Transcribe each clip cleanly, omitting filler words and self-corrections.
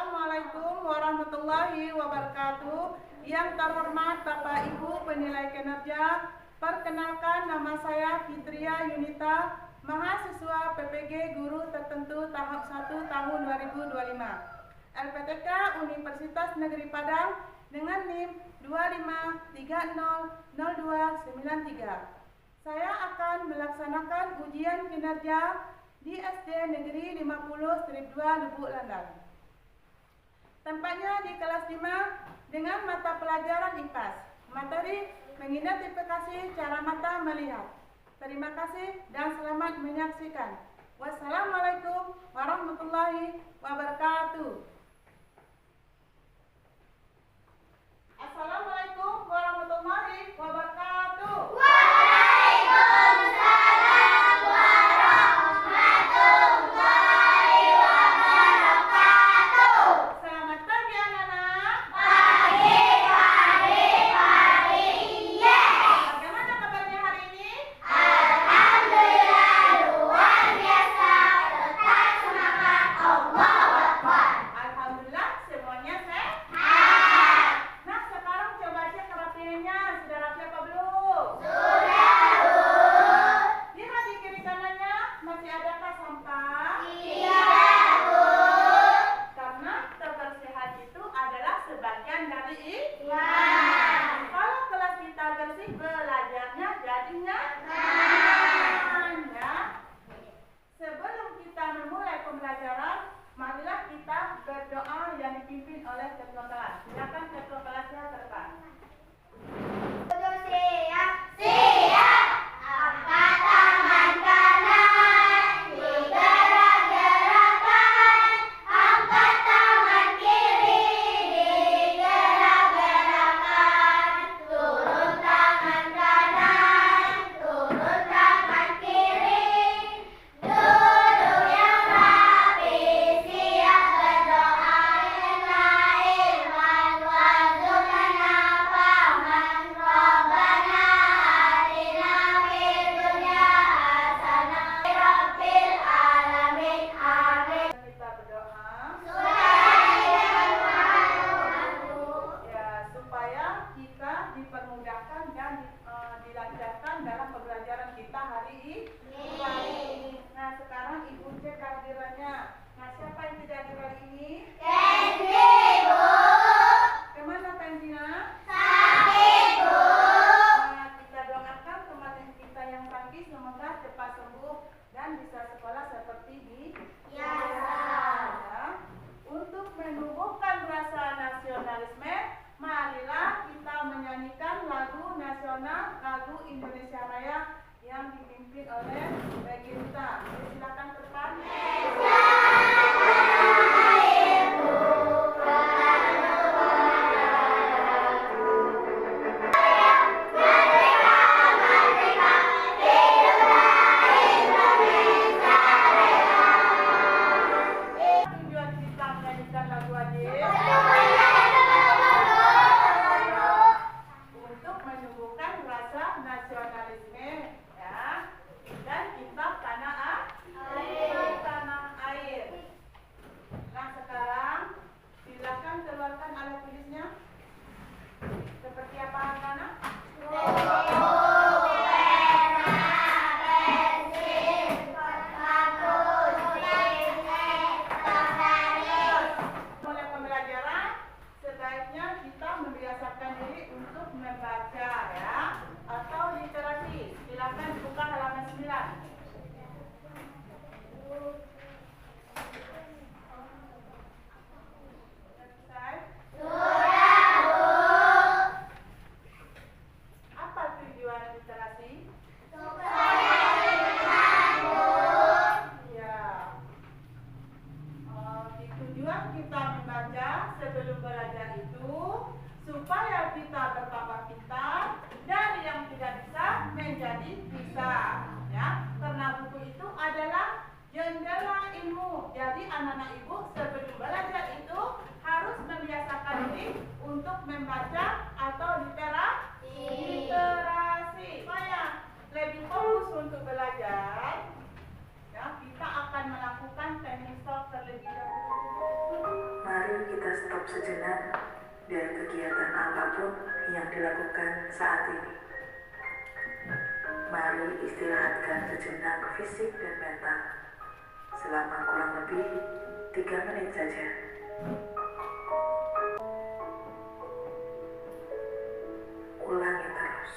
Assalamualaikum warahmatullahi wabarakatuh. Yang terhormat Bapak Ibu penilai kinerja, perkenalkan nama saya Fitria Yunita, mahasiswa PPG Guru Tertentu tahap 1 tahun 2025. LPTK Universitas Negeri Padang dengan NIM 25300293. Saya akan melaksanakan ujian kinerja di SD Negeri 50 Strip 2 Lubuk Landan. Tempatnya di kelas 5 dengan mata pelajaran IPAS. Materi mengidentifikasi cara mata melihat. Terima kasih dan selamat menyaksikan. Wassalamualaikum warahmatullahi wabarakatuh. Assalamualaikum warahmatullahi wabarakatuh. Waalaikumsalam warahmatullahi wabarakatuh. Selamat pagi anak-anak. Pagi. Yes. Bagaimana kabarnya hari ini? Alhamdulillah luar biasa. Tetap semangat. Allahu Akbar. Alhamdulillah semuanya sehat. Nah, sekarang coba cek kerapiannya. Sudah rapi apa belum? Sudah, Bu. Lihat di kiri kanannya, masih adakah sampah? Tidak, Bu. Karena kebersihan itu adalah sebagian dari Iman. Kalau kelas kita bersih, belajarnya jadinya ya. Sebelum kita memulai pembelajaran, marilah kita berdoa yang dipimpin oleh ketua kelas. Silakan ketua kelasnya ke depan. Siap. Siap. Angkat tangan kanan, digerak-gerakkan. Angkat tangan kiri, digerak-gerakkan. Turun tangan kanan, turun tangan kiri. Duduk yang rapi, siap berdoa. Ilman warzuqna fahman. Rabbana atina fid dunya hasanah rabbil alamin. Amin. Kita berdoa ya supaya kita dipermudahkan dan dilancarkan dalam pembelajaran kita hari ini. Nah, sekarang Ibu cek kehadirannya. Nah, siapa yang tidak hadir hari ini? Kenzi, Bu. Kemana pensinya? Sakit, Bu. Nah, kita doakan teman kita yang sakit semoga cepat sembuh dan bisa sekolah seperti biasa. Ya. Untuk menumbuhkan rasa nasionalisme, marilah kita menyanyikan lagu nasional, lagu Indonesia Raya yang dipimpin oleh Regista. Silakan ke depan. Tujuan kita menyanyikan lagu wajib untuk menumbuhkan rasa nasionalisme, ya, dan cinta tanah air. Nah, sekarang silakan keluarkan alat tulisnya. Seperti apa anak-anak? Mulai pembelajaran, sebaiknya kita membiasakan diri untuk membaca, ya, atau literasi. Silakan buka halaman 9. Selesai? Apa tujuan literasi? Ya. Tujuan kita membaca sebelum belajar itu supaya kita bertambah pintar dari yang tidak bisa menjadi bisa, ya. Karena buku itu adalah jendela ilmu. Jadi anak-anak ibu sebelum belajar itu harus membiasakan diri untuk membaca atau literasi supaya lebih fokus untuk belajar. Ya, kita akan melakukan teknik stop terlebih dahulu. Mari kita stop sejenak dari kegiatan apapun yang dilakukan saat ini. Mari istirahatkan sejenak fisik dan mental selama kurang lebih 3 menit saja. Ulangi terus.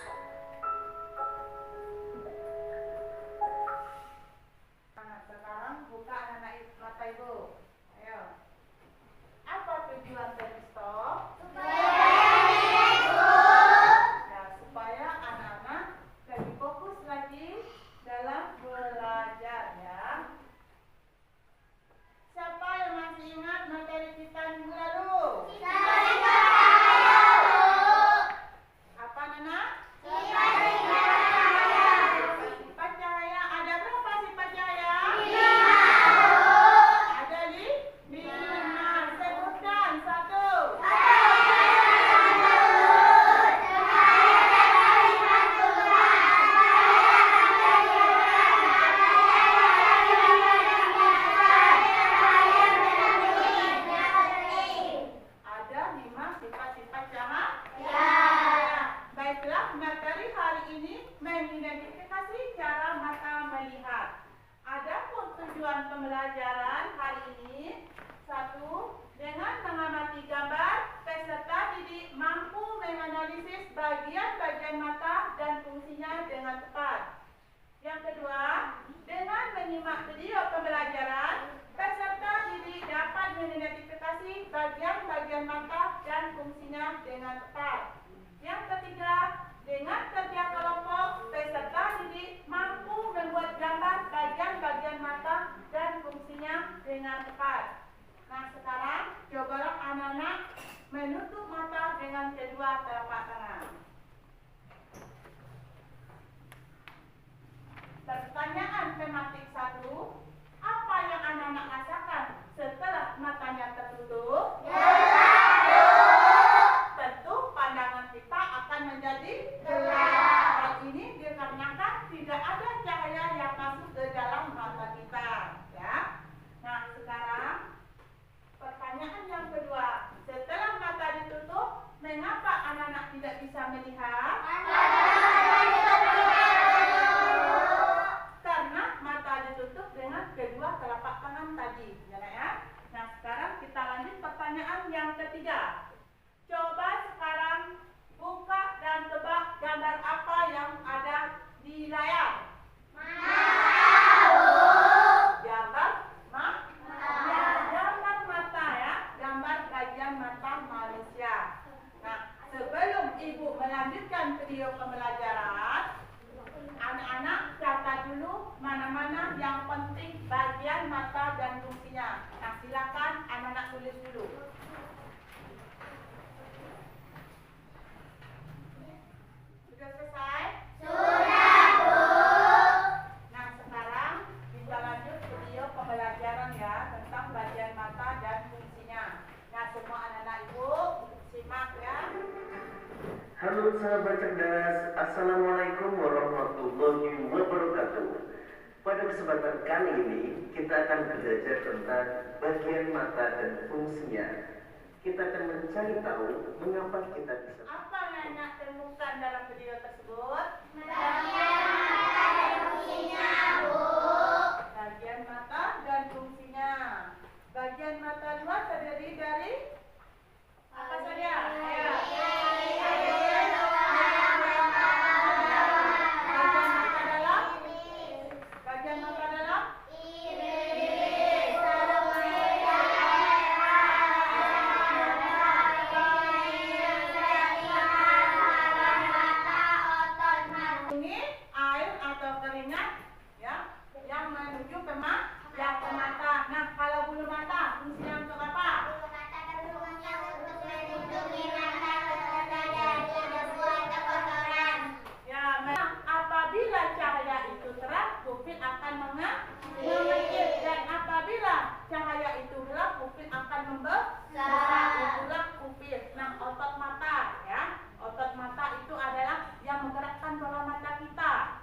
Sekarang buka anak-anak mata ibu. Ayo. Apa tujuan dari stop? Ya, supaya anak-anak lebih fokus lagi dalam belajar ya. Siapa yang masih ingat materi kita minggu lalu? Apa Nana? Sifat cahaya. Ada berapa sifat cahaya? Ada 5. Sebutkan 1. Ada 5 sifat-sifat cahaya. Baiklah, materi hari ini mengidentifikasi cara mata melihat. Adapun tujuan pembelajaran hari ini, 1. Dengan mengamati gambar, peserta didik mampu menganalisis bagian-bagian mata dan fungsinya dengan tepat. Yang kedua, dengan menyimak video pembelajaran, peserta didik dapat mengidentifikasi bagian-bagian mata dan fungsinya dengan tepat. Yang ketiga, dengan kerja kelompok, peserta didik mampu membuat gambar bagian-bagian mata dan fungsinya dengan tepat. Nah, sekarang cobalah anak-anak menutup mata dengan kedua telapak tangan. Pertanyaan tematik 1, apa yang anak-anak rasakan setelah matanya tertutup? Tentu pandangan kita akan menjadi gelap. Hal ini dikarenakan tidak ada cahaya yang masuk ke dalam mata kita, ya. Nah, sekarang pertanyaan yang kedua, setelah mata ditutup, mengapa anak-anak tidak bisa melihat? Karena mata ditutup dengan kedua telapak tangan tadi, ya. Nah, sekarang kita lanjut pertanyaan yang ketiga. Coba sekarang buka dan tebak gambar apa yang ada di layar. Gambar mata ya, gambar bagian mata manusia. Nah, sebelum ibu melanjutkan video pembelajaran, anak-anak catat dulu mana-mana yang penting bagian mata dan fungsinya. Nah, silakan anak-anak tulis dulu. Sudah selesai? Nah, sekarang kita lanjut video pembelajaran ya tentang bagian mata dan fungsinya. Nah, semua anak-anak ibu simak ya. Halo sahabat cerdas, Assalamualaikum warahmatullahi wabarakatuh. Pada kesempatan kali ini kita akan belajar tentang bagian mata dan fungsinya. Kita akan mencari tahu mengapa kita bisa. Apa yang anak temukan dalam video tersebut? Bagian mata dan fungsinya. Bagian mata luar terdiri dari apa saja? Bagian mata dalam? Ini air atau keringat ya yang menuju ke mata. Nah, kalau bulu mata fungsinya untuk apa? Ya, apabila cahaya itu terang, pupil akan mengecil, dan apabila cahaya itu gelap, pupil akan membesar. Itulah pupil. Nah, otot mata ya, otot mata itu adalah yang menggerakkan bola mata kita.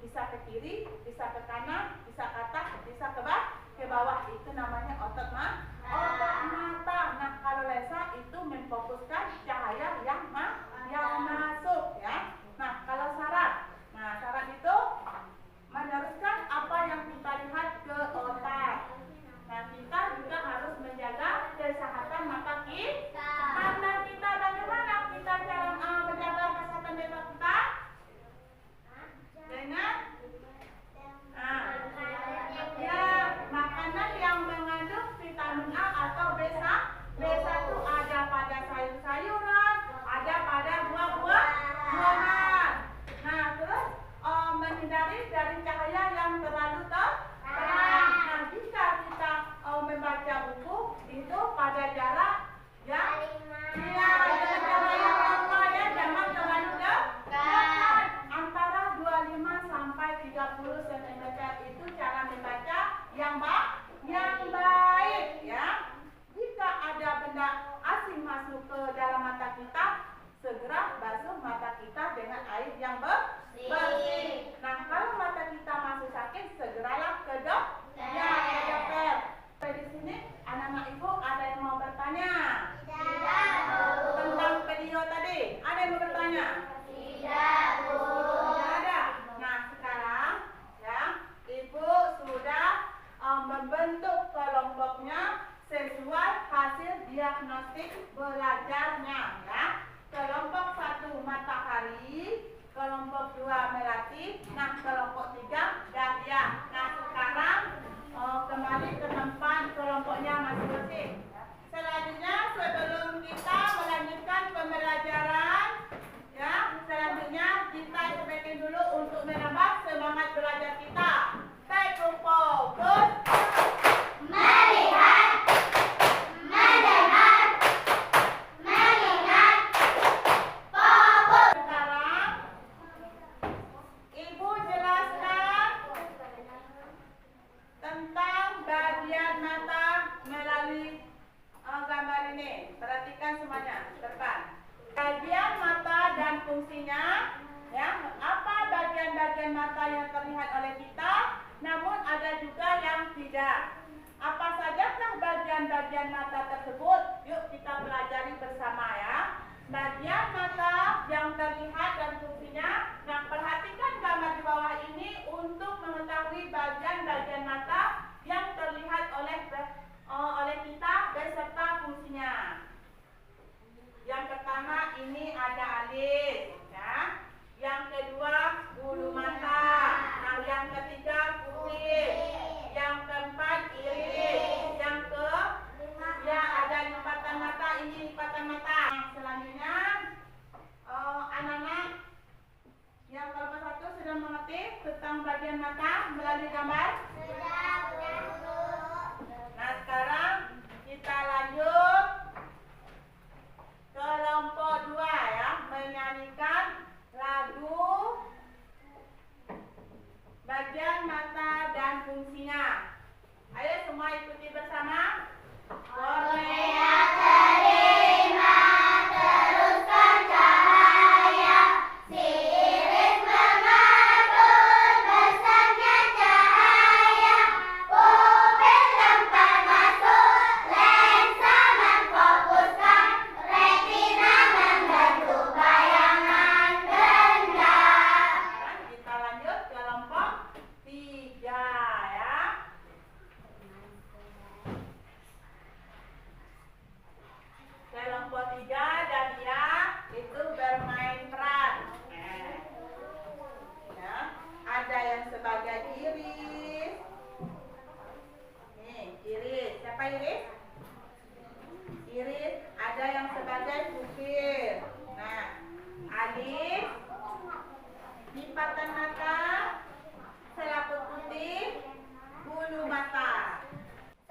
Bisa ke kiri, bisa ke kanan, bisa ke atas, bisa ke bawah. Itu namanya otot mata. Nah, diagnostik belajarnya ya. Kelompok 1 matahari, kelompok 2 melati, nah kelompok 3 dahlia. Nah sekarang kembali ke tempat kelompoknya masing-masing. Selanjutnya sebelum kita melanjutkan pembelajaran ya, selanjutnya kita sebaiknya dulu untuk menambah semangat belajar kita. Take fokus. Melihat, mendengar, mengingat, fokus. Sekarang Ibu jelaskan tentang bagian mata melalui gambar ini. Perhatikan semuanya, depan. Bagian mata dan fungsinya, ya. Apa bagian-bagian mata yang terlihat oleh kita, namun ada juga yang tidak. Apa sajakah bagian-bagian mata tersebut? Yuk kita pelajari bersama ya. Bagian mata yang terlihat dan fungsinya. Nah, perhatikan gambar di bawah ini untuk mengetahui bagian-bagian mata yang terlihat oleh kita beserta fungsinya. Yang pertama ini ada alis, ya. Yang kedua bulu mata. Nah, yang ketiga pupil. Yang keempat iris. Yang ya ada lipatan mata. Ini lipatan mata. Nah, selanjutnya anak-anak yang kelompok 1 sudah mengerti tentang bagian mata melalui gambar. Nah, sekarang kita lanjut kelompok 2 ya, menyanyikan lagu bagian mata dan fungsinya. Ayo semua ikuti bersama. Kornea terima, teruskan cahaya, si iris mengatur besarnya cahaya, pupil tempat masuk, lensa memfokuskan, retina membantu bayangan benda. Kita lanjut kelompok 3 ya. Kelompok 3 dahlia itu bermain peran. Ya, ada yang sebagai iris. Nih, iris. Siapa iris? Iris. Ada yang sebagai pupil. Nah, alis, lipatan mata, selaput putih, bulu mata.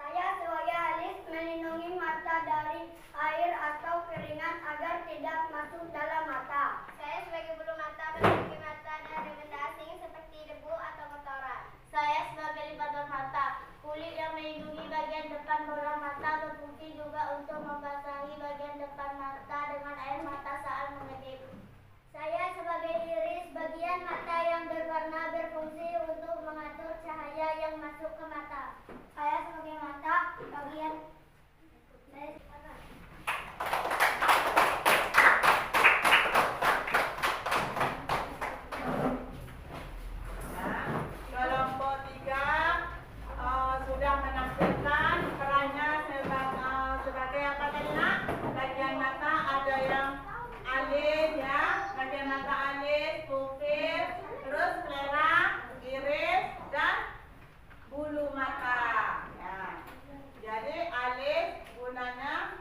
Saya sebagai alis melindungi mata dari air atau keringat agar tidak masuk dalam mata. Saya sebagai bulu mata melindungi mata dari benda asing seperti debu atau kotoran. Saya sebagai lipatan mata, kulit yang melindungi bagian depan bola mata berfungsi juga untuk membasahi bagian depan mata dengan air mata saat mengedip. Saya sebagai iris, bagian mata yang berwarna berfungsi untuk mengatur cahaya yang masuk ke mata. Saya sebagai mata, bagian Kelompok 3 sudah menampilkan perannya sebagai apa tadi nak? Bagian mata ada yang alis ya, bagian mata alis, pupil, terus sclera, iris dan bulu mata. Ya. Jadi alis gunanya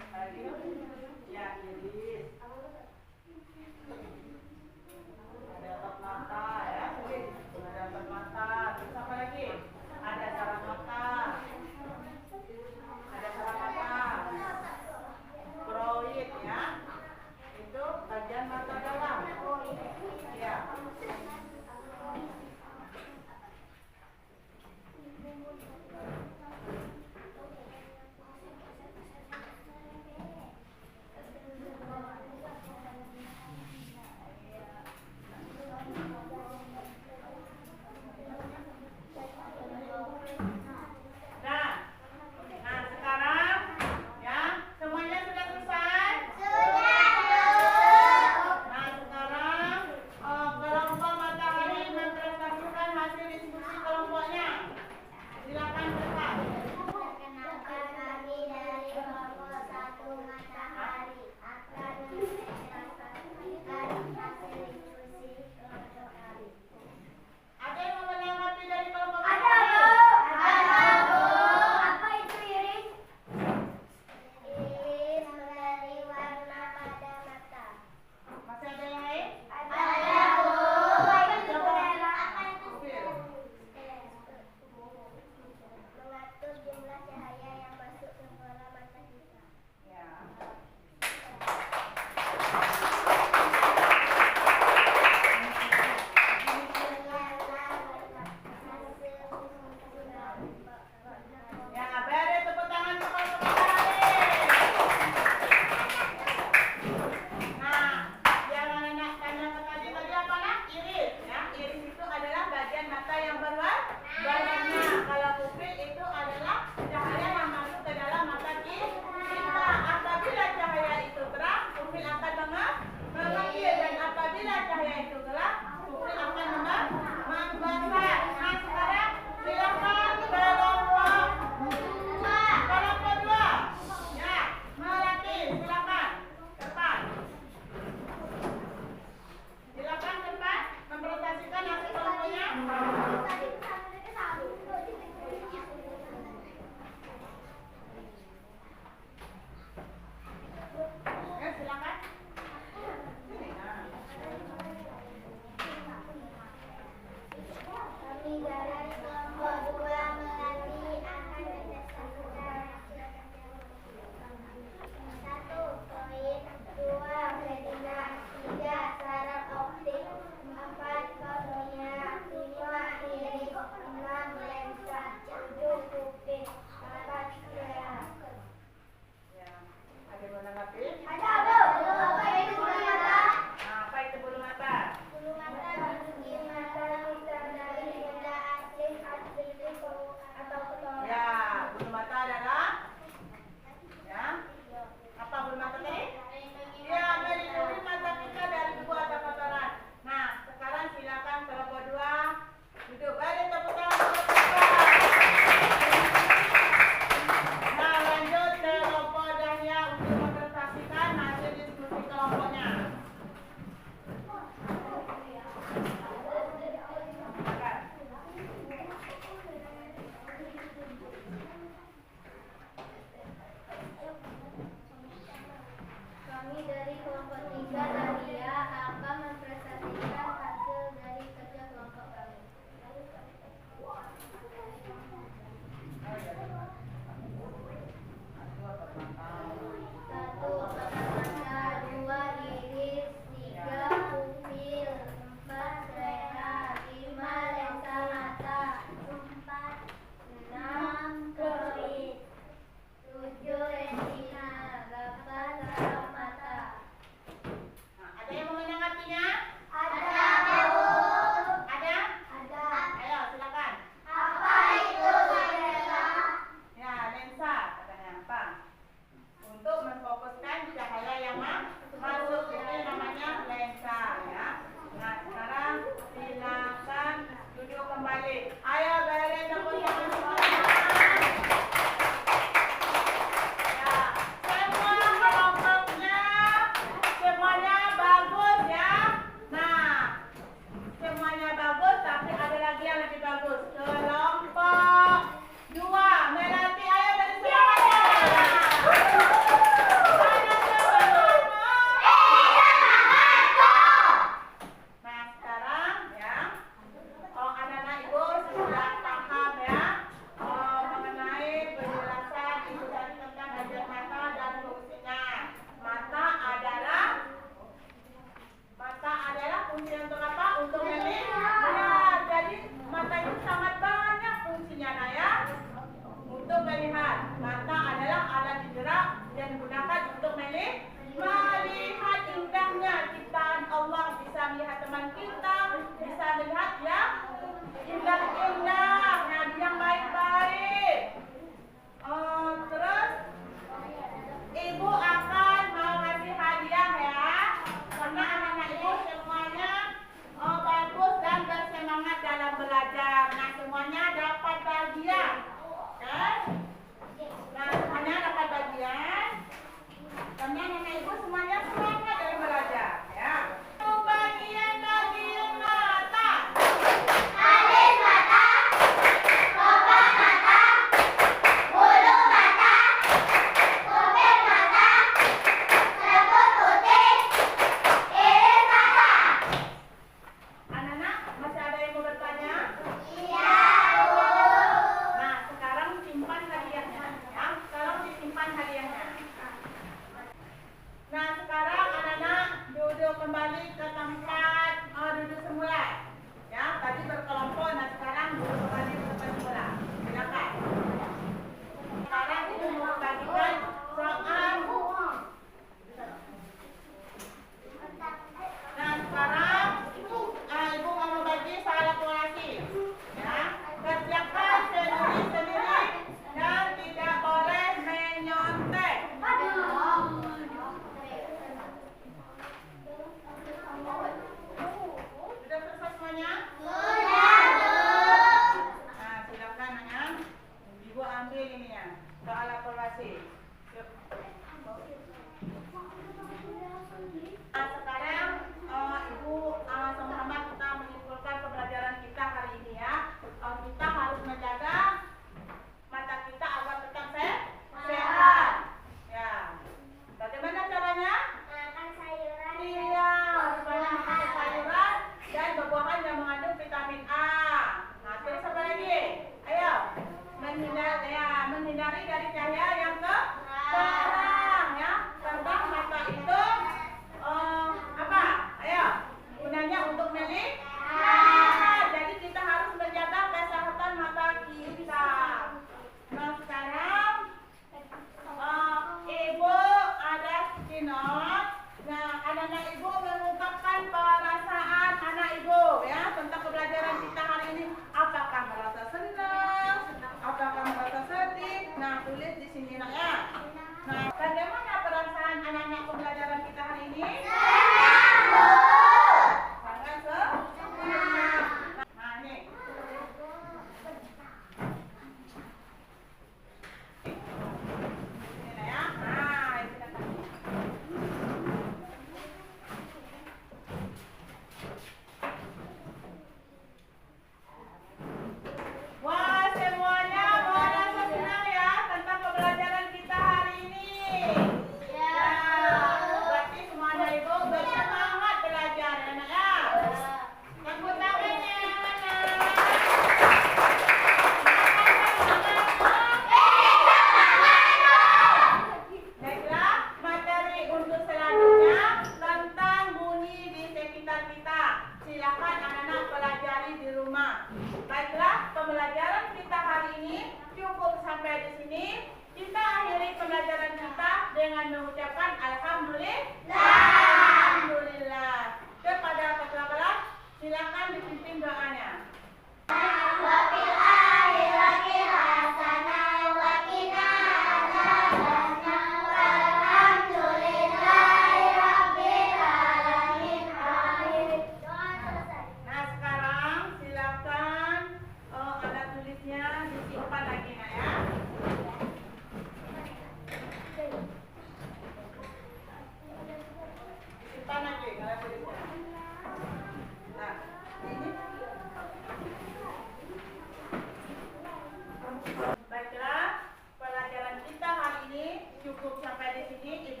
didik, ibu